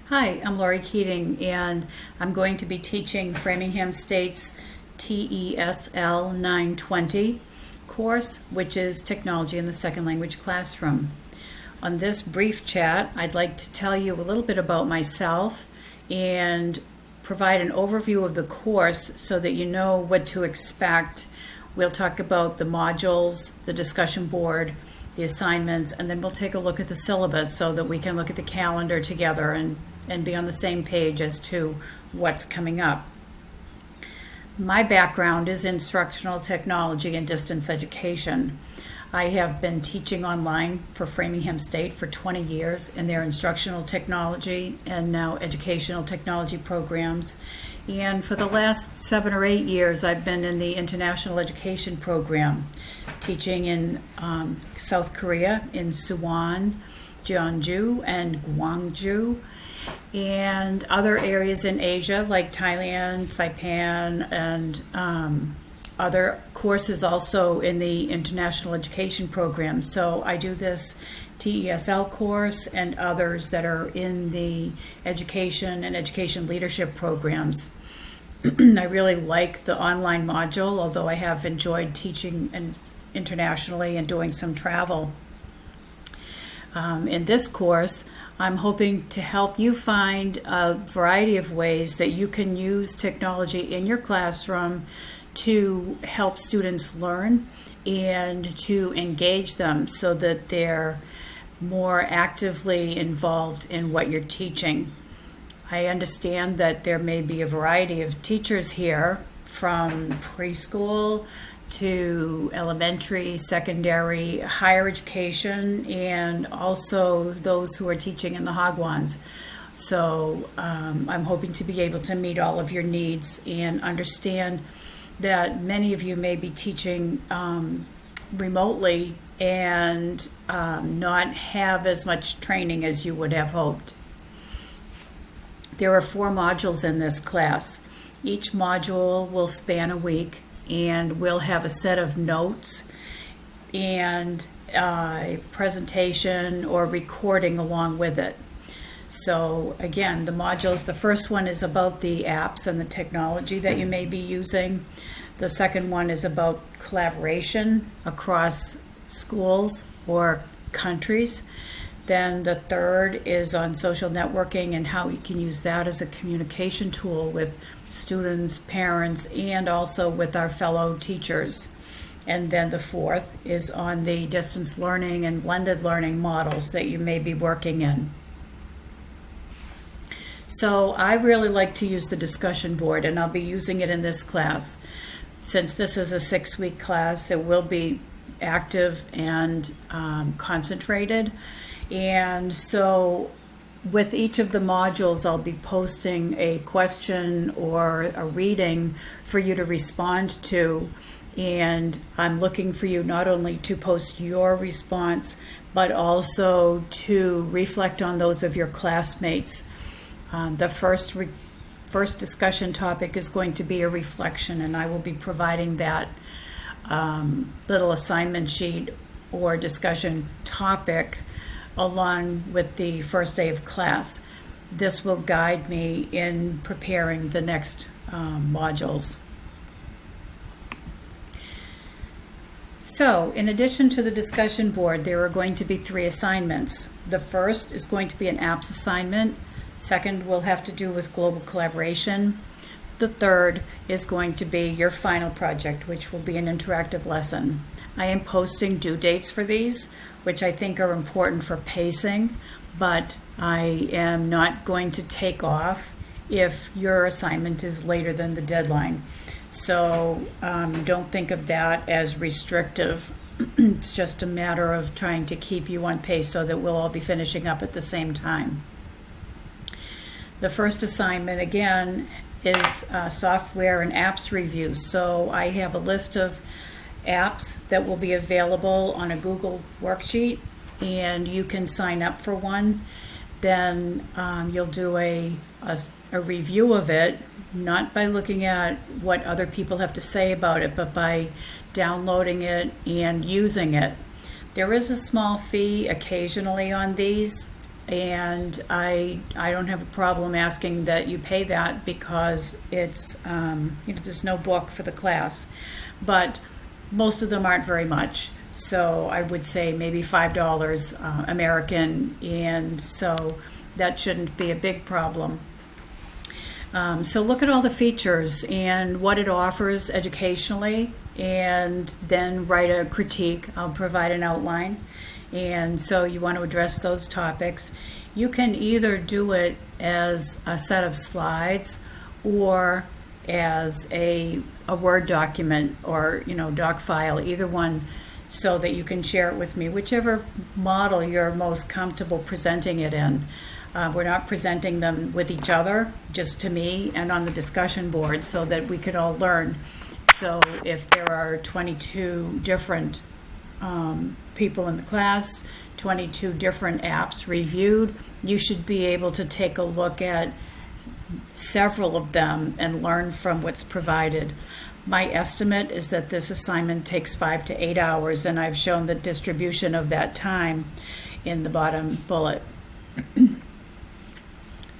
Hi, I'm Lori Keating, and I'm going to be teaching Framingham State's TESL 920 course, which is Technology in the Second Language Classroom. On this brief chat, I'd like to tell you a little bit about myself and provide an overview of the course so that you know what to expect. We'll talk about the modules, the discussion board, the assignments, and then we'll take a look at the syllabus so that we can look at the calendar together and be on the same page as to what's coming up. My background is instructional technology and distance education. I have been teaching online for Framingham State for 20 years in their instructional technology and now educational technology programs. And for the last 7 or 8 years, I've been in the international education program, teaching in South Korea, in Suwon, Jeonju, and Gwangju, and other areas in Asia like Thailand, Saipan, and other courses also in the international education program. So I do this TESL course and others that are in the education and education leadership programs. I really like the online module, although I have enjoyed teaching internationally and doing some travel. In this course, I'm hoping to help you find a variety of ways that you can use technology in your classroom to help students learn and to engage them so that they're more actively involved in what you're teaching. I understand that there may be a variety of teachers here, from preschool to elementary, secondary, higher education, and also those who are teaching in the Hagwons. So I'm hoping to be able to meet all of your needs and understand that many of you may be teaching remotely and not have as much training as you would have hoped. There are 4 modules in this class. Each module will span a week, and we'll have a set of notes and a presentation or recording along with it. So again, the modules, the first one is about the apps and the technology that you may be using. The second one is about collaboration across schools or countries. Then the third is on social networking and how you can use that as a communication tool with students, parents, and also with our fellow teachers. And then the fourth is on the distance learning and blended learning models that you may be working in. So I really like to use the discussion board, and I'll be using it in this class. Since this is a 6-week class, it will be active and concentrated. And so with each of the modules, I'll be posting a question or a reading for you to respond to. And I'm looking for you not only to post your response, but also to reflect on those of your classmates. The first discussion topic is going to be a reflection, and I will be providing that little assignment sheet or discussion topic along with the first day of class. This will guide me in preparing the next modules. So, in addition to the discussion board, there are going to be 3 assignments. The first is going to be an apps assignment. Second will have to do with global collaboration. The third is going to be your final project, which will be an interactive lesson. I am posting due dates for these, which I think are important for pacing, but I am not going to take off if your assignment is later than the deadline. So don't think of that as restrictive. It's just a matter of trying to keep you on pace so that we'll all be finishing up at the same time. The first assignment, again, is software and apps review. So I have a list of apps that will be available on a Google worksheet, and you can sign up for one. Then you'll do a review of it, not by looking at what other people have to say about it, but by downloading it and using it. There is a small fee occasionally on these, and I don't have a problem asking that you pay that because it's there's no book for the class, but most of them aren't very much. So I would say maybe $5 American, and so that shouldn't be a big problem. So look at all the features and what it offers educationally, and then write a critique. I'll provide an outline. And so you want to address those topics. You can either do it as a set of slides or as a Word document or doc file, either one, so that you can share it with me, whichever model you're most comfortable presenting it in. We're not presenting them with each other, just to me and on the discussion board, so that we could all learn. So if there are 22 different people in the class, 22 different apps reviewed, you should be able to take a look at several of them and learn from what's provided. My estimate is that this assignment takes 5 to 8 hours, and I've shown the distribution of that time in the bottom bullet.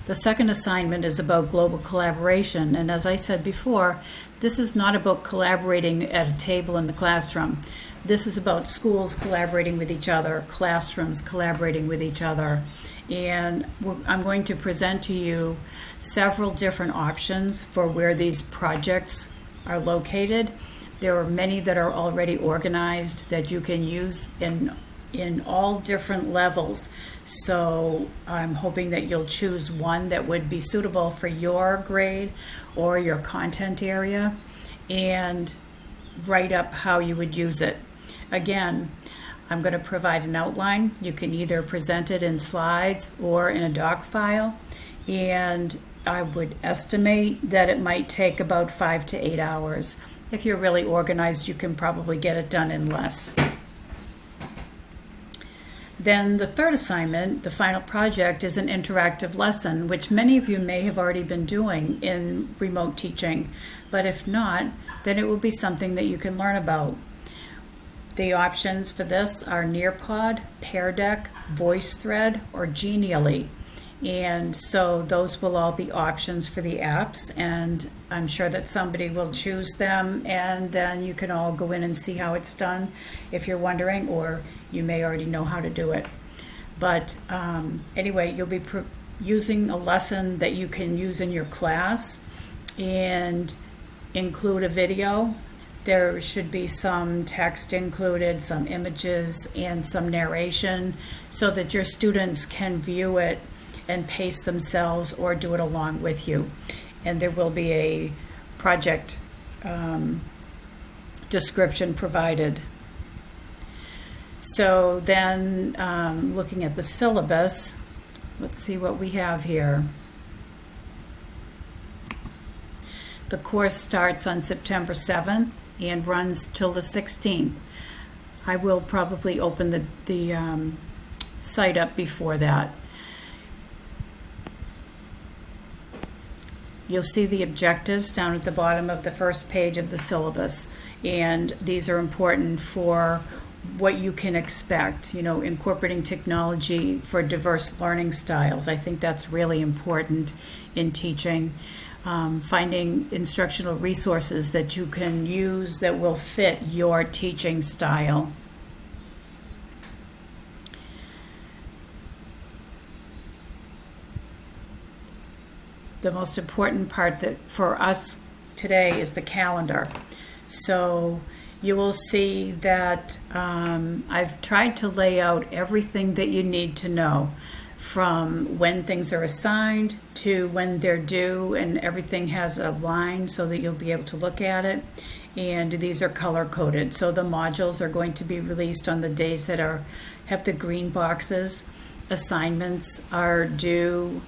The second assignment is about global collaboration, and as I said before, this is not about collaborating at a table in the classroom. This is about schools collaborating with each other, classrooms collaborating with each other. And I'm going to present to you several different options for where these projects are located. There are many that are already organized that you can use in all different levels. So I'm hoping that you'll choose one that would be suitable for your grade or your content area and write up how you would use it. Again, I'm going to provide an outline. You can either present it in slides or in a doc file, and I would estimate that it might take about 5 to 8 hours. If you're really organized, you can probably get it done in less. Then the third assignment, the final project, is an interactive lesson, which many of you may have already been doing in remote teaching, but if not, then it will be something that you can learn about. The options for this are Nearpod, Pear Deck, VoiceThread, or Genially. And so those will all be options for the apps, and I'm sure that somebody will choose them, and then you can all go in and see how it's done if you're wondering, or you may already know how to do it. But anyway, you'll be using a lesson that you can use in your class and include a video. There should be some text included, some images, and some narration so that your students can view it and pace themselves or do it along with you. And there will be a project description provided. So then looking at the syllabus, let's see what we have here. The course starts on September 7th and runs till the 16th. I will probably open the site up before that. You'll see the objectives down at the bottom of the first page of the syllabus, and these are important for what you can expect, incorporating technology for diverse learning styles. I think that's really important in teaching. Finding instructional resources that you can use that will fit your teaching style. The most important part that for us today is the calendar. So you will see that I've tried to lay out everything that you need to know, from when things are assigned to when they're due, and everything has a line so that you'll be able to look at it. And these are color coded, so the modules are going to be released on the days that have the green boxes. Assignments are due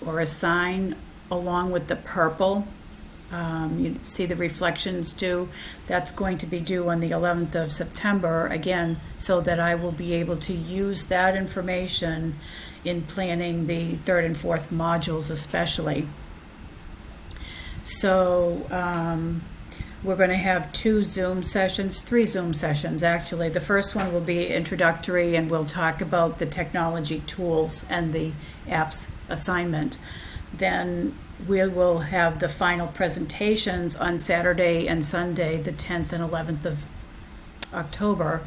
or assigned along with the purple. You see the reflections due. That's going to be due on the 11th of September, again, so that I will be able to use that information in planning the third and fourth modules especially. So We're going to have 2 Zoom sessions, 3 Zoom sessions actually. The first one will be introductory, and we'll talk about the technology tools and the apps assignment. Then we will have the final presentations on Saturday and Sunday, the 10th and 11th of October.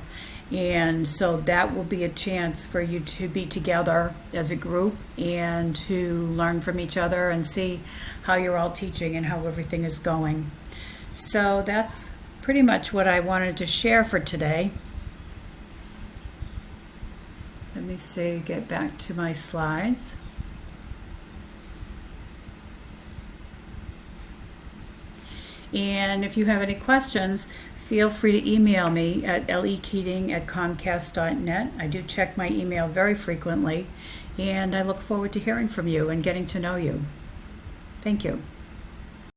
And so that will be a chance for you to be together as a group and to learn from each other and see how you're all teaching and how everything is going. So that's pretty much what I wanted to share for today. Let me see, get back to my slides. And if you have any questions, feel free to email me at lekeating@comcast.net. I do check my email very frequently, and I look forward to hearing from you and getting to know you. Thank you.